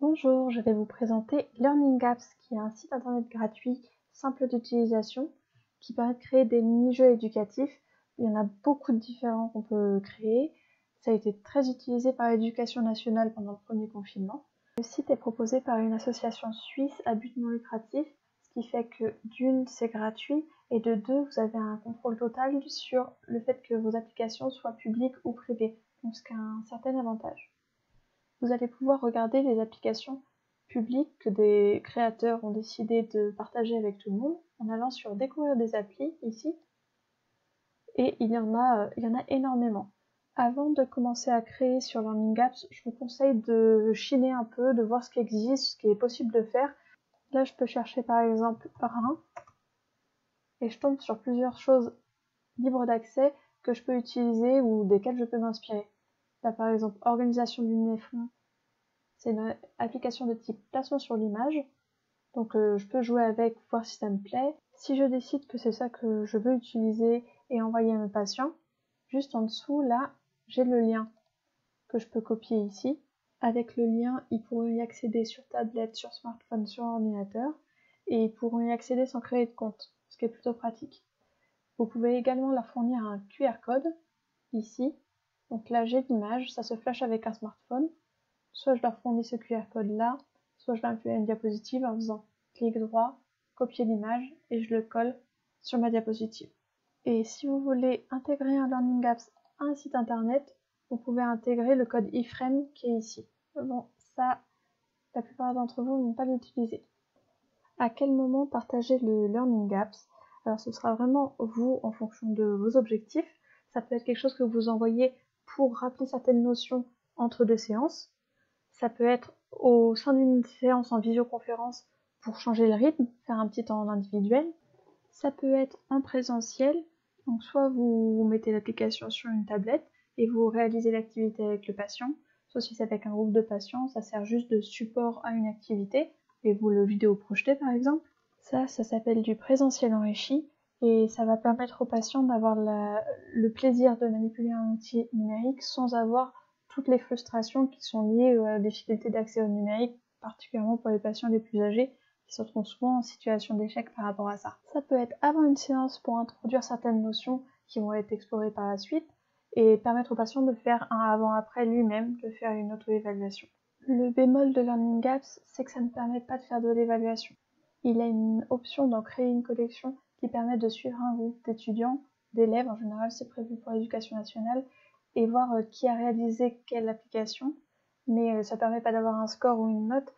Bonjour, je vais vous présenter Learning Apps, qui est un site internet gratuit, simple d'utilisation, qui permet de créer des mini-jeux éducatifs. Il y en a beaucoup de différents qu'on peut créer. Ça a été très utilisé par l'Éducation nationale pendant le premier confinement. Le site est proposé par une association suisse à but non lucratif, ce qui fait que d'une, c'est gratuit, et de deux, vous avez un contrôle total sur le fait que vos applications soient publiques ou privées, donc ce qui a un certain avantage. Vous allez pouvoir regarder les applications publiques que des créateurs ont décidé de partager avec tout le monde en allant sur découvrir des applis ici. Et il y en a énormément. Avant de commencer à créer sur Learning Apps, je vous conseille de chiner un peu, de voir ce qui existe, ce qui est possible de faire. Là, je peux chercher par exemple Rhin et je tombe sur plusieurs choses libres d'accès que je peux utiliser ou desquelles je peux m'inspirer. Là, par exemple, organisation du néphron. C'est une application de type placement sur l'image, donc je peux jouer avec, voir si ça me plaît. Si je décide que c'est ça que je veux utiliser et envoyer à mes patients, juste en dessous, là, j'ai le lien que je peux copier ici. Avec le lien, ils pourront y accéder sur tablette, sur smartphone, sur ordinateur, et ils pourront y accéder sans créer de compte, ce qui est plutôt pratique. Vous pouvez également leur fournir un QR code, ici. Donc là, j'ai l'image, ça se flash avec un smartphone. Soit je leur fournis ce QR code là, soit je vais imprimer une diapositive en faisant clic droit, copier l'image et je le colle sur ma diapositive. Et si vous voulez intégrer un Learning Apps à un site internet, vous pouvez intégrer le code iframe qui est ici. Bon, ça, la plupart d'entre vous n'ont pas l'utiliser. À quel moment partager le Learning Apps? Alors ce sera vraiment vous en fonction de vos objectifs. Ça peut être quelque chose que vous envoyez pour rappeler certaines notions entre deux séances. Ça peut être au sein d'une séance en visioconférence pour changer le rythme, faire un petit temps individuel. Ça peut être en présentiel, donc soit vous mettez l'application sur une tablette et vous réalisez l'activité avec le patient, soit si c'est avec un groupe de patients, ça sert juste de support à une activité et vous le vidéo projetez par exemple. Ça s'appelle du présentiel enrichi et ça va permettre aux patients d'avoir le plaisir de manipuler un outil numérique sans avoir toutes les frustrations qui sont liées aux difficultés d'accès au numérique, particulièrement pour les patients les plus âgés qui se retrouvent souvent en situation d'échec par rapport à ça. Ça peut être avant une séance pour introduire certaines notions qui vont être explorées par la suite et permettre au patient de faire un avant-après lui-même, de faire une auto-évaluation. Le bémol de Learning Apps, c'est que ça ne permet pas de faire de l'évaluation. Il y a une option d'en créer une collection qui permet de suivre un groupe d'étudiants, d'élèves, en général c'est prévu pour l'Éducation nationale, et voir qui a réalisé quelle application, mais ça permet pas d'avoir un score ou une note,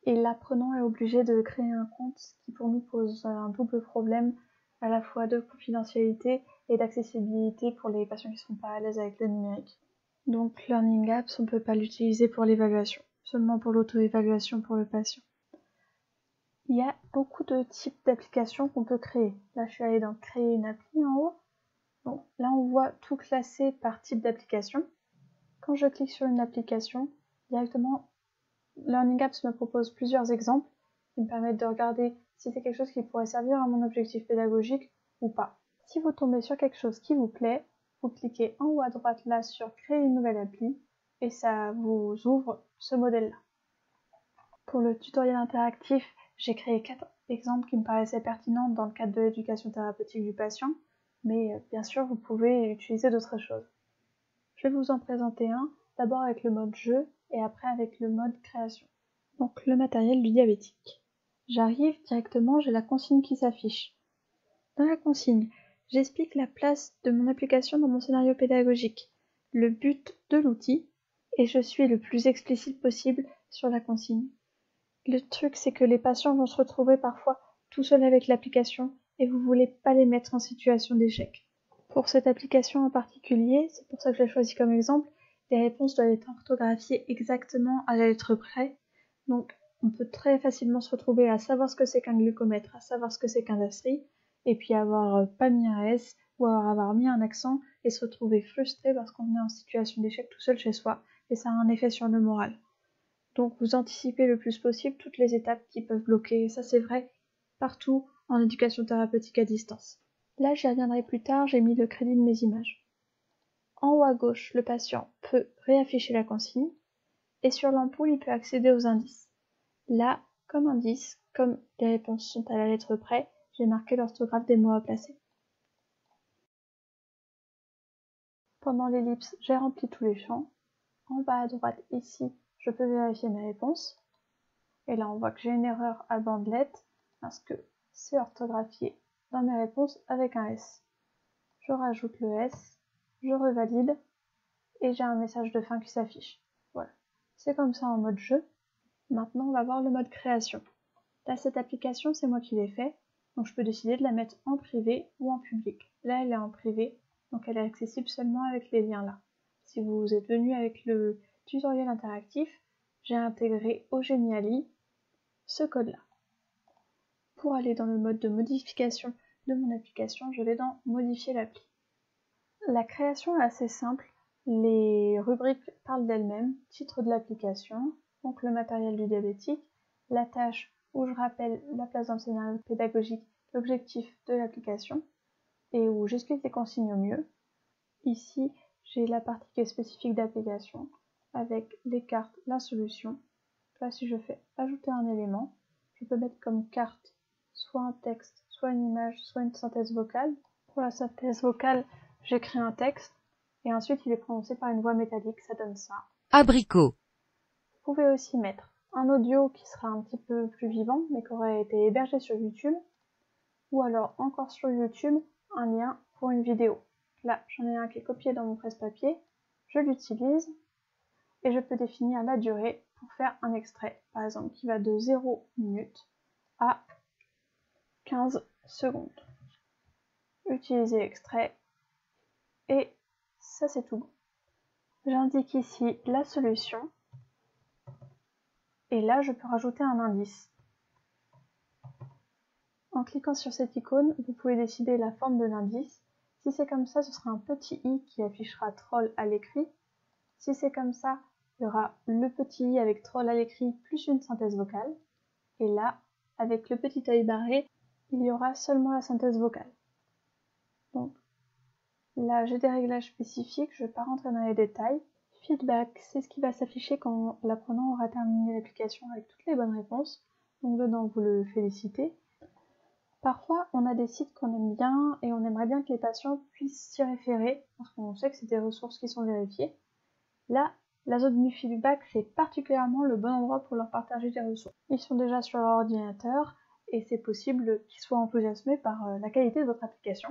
et l'apprenant est obligé de créer un compte, ce qui pour nous pose un double problème, à la fois de confidentialité et d'accessibilité pour les patients qui ne sont pas à l'aise avec le numérique. Donc Learning Apps, on ne peut pas l'utiliser pour l'évaluation, seulement pour l'auto-évaluation pour le patient. Il y a beaucoup de types d'applications qu'on peut créer. Là, je suis allée dans créer une appli en haut. Donc là, on voit tout classé par type d'application. Quand je clique sur une application, directement, Learning Apps me propose plusieurs exemples qui me permettent de regarder si c'est quelque chose qui pourrait servir à mon objectif pédagogique ou pas. Si vous tombez sur quelque chose qui vous plaît, vous cliquez en haut à droite là sur créer une nouvelle appli et ça vous ouvre ce modèle-là. Pour le tutoriel interactif, j'ai créé 4 exemples qui me paraissaient pertinents dans le cadre de l'éducation thérapeutique du patient, mais bien sûr vous pouvez utiliser d'autres choses. Je vais vous en présenter un, d'abord avec le mode jeu et après avec le mode création. Donc le matériel du diabétique. J'arrive directement, j'ai la consigne qui s'affiche. Dans la consigne, j'explique la place de mon application dans mon scénario pédagogique, le but de l'outil, et je suis le plus explicite possible sur la consigne. Le truc, c'est que les patients vont se retrouver parfois tout seuls avec l'application et vous voulez pas les mettre en situation d'échec. Pour cette application en particulier, c'est pour ça que je l'ai choisi comme exemple, les réponses doivent être orthographiées exactement à la lettre près. Donc, on peut très facilement se retrouver à savoir ce que c'est qu'un glucomètre, à savoir ce que c'est qu'un DASRI, et puis avoir pas mis un S ou avoir mis un accent et se retrouver frustré parce qu'on est en situation d'échec tout seul chez soi, et ça a un effet sur le moral. Donc vous anticipez le plus possible toutes les étapes qui peuvent bloquer, et ça c'est vrai partout en éducation thérapeutique à distance. Là j'y reviendrai plus tard, j'ai mis le crédit de mes images. En haut à gauche, le patient peut réafficher la consigne, Et sur l'ampoule, il peut accéder aux indices. Là, comme indice, comme les réponses sont à la lettre près, j'ai marqué l'orthographe des mots à placer. Pendant l'ellipse, j'ai rempli tous les champs. En bas à droite, ici, je peux vérifier mes réponses. Et là, on voit que j'ai une erreur à bandelette parce que c'est orthographié dans mes réponses avec un S. Je rajoute le S, je revalide et j'ai un message de fin qui s'affiche. Voilà, c'est comme ça en mode jeu. Maintenant, on va voir le mode création. Là, cette application, c'est moi qui l'ai fait, donc je peux décider de la mettre en privé ou en public. Là, elle est en privé, donc elle est accessible seulement avec les liens là. Si vous êtes venu avec le tutoriel interactif, j'ai intégré au Geniali ce code-là. Pour aller dans le mode de modification de mon application, je vais dans Modifier l'appli. La création est assez simple. Les rubriques parlent d'elles-mêmes. Titre de l'application, donc le matériel du diabétique, la tâche où je rappelle la place dans le scénario pédagogique, l'objectif de l'application et où j'explique les consignes au mieux. Ici, j'ai la partie qui est spécifique d'application avec les cartes, la solution. Là, si je fais ajouter un élément, je peux mettre comme carte soit un texte, soit une image, soit une synthèse vocale. Pour la synthèse vocale, j'écris un texte et ensuite il est prononcé par une voix métallique, ça donne ça. Abricot. Vous pouvez aussi mettre un audio qui sera un petit peu plus vivant mais qui aurait été hébergé sur YouTube, ou alors encore sur YouTube, un lien pour une vidéo. Là, j'en ai un qui est copié dans mon presse-papier, je l'utilise et je peux définir la durée pour faire un extrait, par exemple qui va de 0 minutes à 15 secondes. Utiliser l'extrait et ça c'est tout bon. J'indique ici la solution et là je peux rajouter un indice. En cliquant sur cette icône, vous pouvez décider la forme de l'indice. Si c'est comme ça, ce sera un petit i qui affichera troll à l'écrit. Si c'est comme ça, il y aura le petit i avec troll à l'écrit plus une synthèse vocale. Et là, avec le petit œil barré, il y aura seulement la synthèse vocale. Donc là, j'ai des réglages spécifiques, je ne vais pas rentrer dans les détails. Feedback, c'est ce qui va s'afficher quand l'apprenant aura terminé l'application avec toutes les bonnes réponses. Donc dedans, vous le félicitez. Parfois, on a des sites qu'on aime bien et on aimerait bien que les patients puissent s'y référer parce qu'on sait que c'est des ressources qui sont vérifiées. Là, la zone du feedback, c'est particulièrement le bon endroit pour leur partager des ressources. Ils sont déjà sur leur ordinateur et c'est possible qu'ils soient enthousiasmés par la qualité de votre application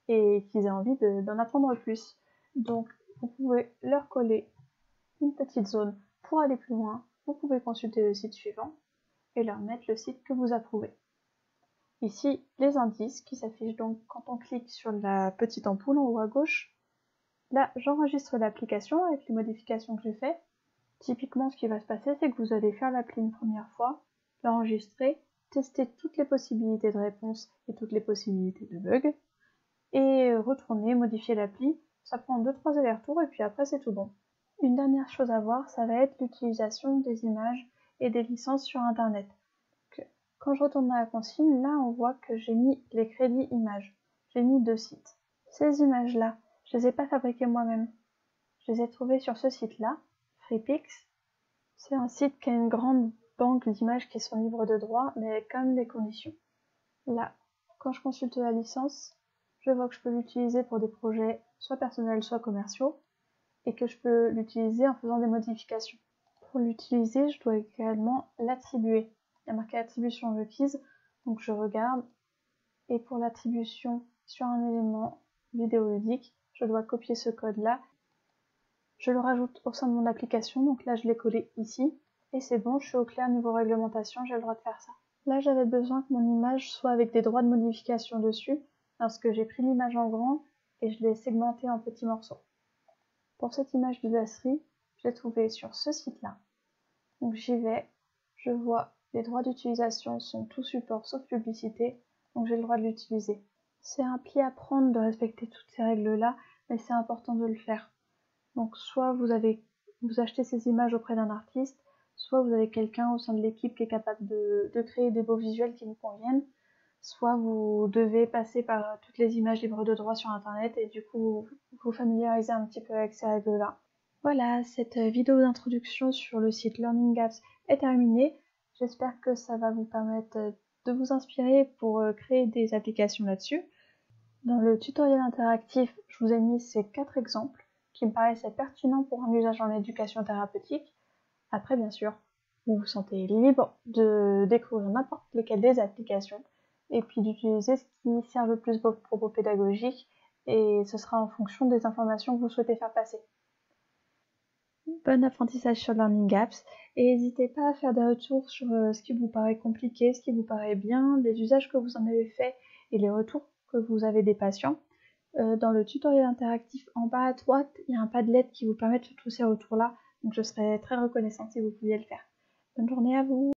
et qu'ils aient envie d'en apprendre plus. Donc, vous pouvez leur coller une petite zone pour aller plus loin. Vous pouvez consulter le site suivant et leur mettre le site que vous approuvez. Ici, les indices qui s'affichent donc quand on clique sur la petite ampoule en haut à gauche. Là, j'enregistre l'application avec les modifications que j'ai faites. Typiquement, ce qui va se passer, c'est que vous allez faire l'appli une première fois, l'enregistrer, tester toutes les possibilités de réponse et toutes les possibilités de bugs, et retourner, modifier l'appli. Ça prend 2-3 allers-retours et puis après, c'est tout bon. Une dernière chose à voir, ça va être l'utilisation des images et des licences sur Internet. Quand je retourne dans la consigne, là on voit que j'ai mis les crédits images. J'ai mis 2 sites. Ces images-là, je les ai pas fabriquées moi-même. Je les ai trouvées sur ce site-là, FreePix. C'est un site qui a une grande banque d'images qui sont libres de droit, mais avec quand même des conditions. Là, quand je consulte la licence, je vois que je peux l'utiliser pour des projets soit personnels, soit commerciaux, et que je peux l'utiliser en faisant des modifications. Pour l'utiliser, je dois également l'attribuer. Il y a marqué attribution requise, donc je regarde. Et pour l'attribution sur un élément vidéoludique, je dois copier ce code-là. Je le rajoute au sein de mon application, donc là je l'ai collé ici. Et c'est bon, je suis au clair niveau réglementation, j'ai le droit de faire ça. Là j'avais besoin que mon image soit avec des droits de modification dessus, parce que j'ai pris l'image en grand et je l'ai segmentée en petits morceaux. Pour cette image de brasserie, je l'ai trouvée sur ce site-là. Donc j'y vais, je vois les droits d'utilisation sont tout support sauf publicité, donc j'ai le droit de l'utiliser. C'est un pli à prendre de respecter toutes ces règles-là, mais c'est important de le faire. Donc soit vous achetez ces images auprès d'un artiste, soit vous avez quelqu'un au sein de l'équipe qui est capable de créer des beaux visuels qui vous conviennent, soit vous devez passer par toutes les images libres de droit sur internet et du coup vous familiariser un petit peu avec ces règles-là. Voilà, cette vidéo d'introduction sur le site Learning Apps est terminée. J'espère que ça va vous permettre de vous inspirer pour créer des applications là-dessus. Dans le tutoriel interactif, je vous ai mis ces 4 exemples qui me paraissaient pertinents pour un usage en éducation thérapeutique. Après, bien sûr, vous vous sentez libre de découvrir n'importe lesquelles des applications et puis d'utiliser ce qui sert le plus vos propos pédagogiques, et ce sera en fonction des informations que vous souhaitez faire passer. Bon apprentissage sur Learning Apps, et n'hésitez pas à faire des retours sur ce qui vous paraît compliqué, ce qui vous paraît bien, les usages que vous en avez fait et les retours que vous avez des patients. Dans le tutoriel interactif en bas à droite, il y a un Padlet qui vous permet de faire tous ces retours-là, donc je serais très reconnaissante si vous pouviez le faire. Bonne journée à vous!